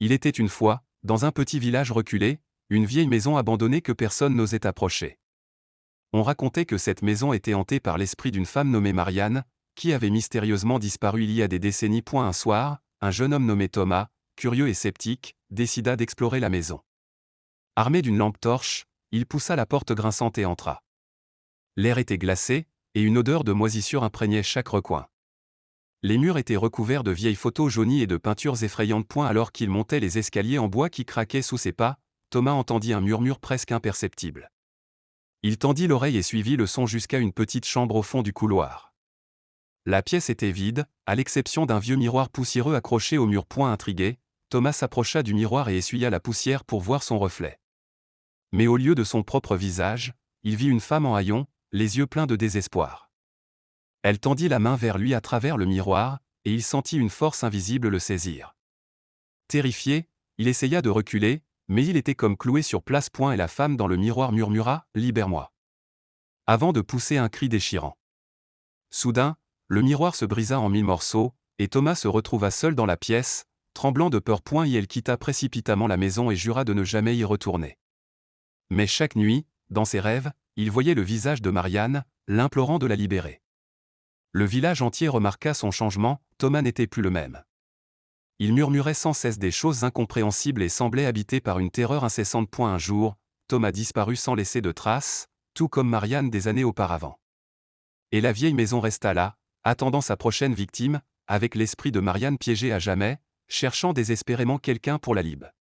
Il était une fois, dans un petit village reculé, une vieille maison abandonnée que personne n'osait approcher. On racontait que cette maison était hantée par l'esprit d'une femme nommée Marianne, qui avait mystérieusement disparu il y a des décennies. Un soir, un jeune homme nommé Thomas, curieux et sceptique, décida d'explorer la maison. Armé d'une lampe torche, il poussa la porte grinçante et entra. L'air était glacé, et une odeur de moisissure imprégnait chaque recoin. Les murs étaient recouverts de vieilles photos jaunies et de peintures effrayantes. Alors qu'il montait les escaliers en bois qui craquaient sous ses pas, Thomas entendit un murmure presque imperceptible. Il tendit l'oreille et suivit le son jusqu'à une petite chambre au fond du couloir. La pièce était vide, à l'exception d'un vieux miroir poussiéreux accroché au mur. Intrigué, Thomas s'approcha du miroir et essuya la poussière pour voir son reflet. Mais au lieu de son propre visage, il vit une femme en haillons, les yeux pleins de désespoir. Elle tendit la main vers lui à travers le miroir, et il sentit une force invisible le saisir. Terrifié, il essaya de reculer, mais il était comme cloué sur place. Et la femme dans le miroir murmura « Libère-moi » avant de pousser un cri déchirant. Soudain, le miroir se brisa en 1000 morceaux, et Thomas se retrouva seul dans la pièce, tremblant de peur. Et elle quitta précipitamment la maison et jura de ne jamais y retourner. Mais chaque nuit, dans ses rêves, il voyait le visage de Marianne, l'implorant de la libérer. Le village entier remarqua son changement, Thomas n'était plus le même. Il murmurait sans cesse des choses incompréhensibles et semblait habité par une terreur incessante. Un jour, Thomas disparut sans laisser de traces, tout comme Marianne des années auparavant. Et la vieille maison resta là, attendant sa prochaine victime, avec l'esprit de Marianne piégé à jamais, cherchant désespérément quelqu'un pour la libérer.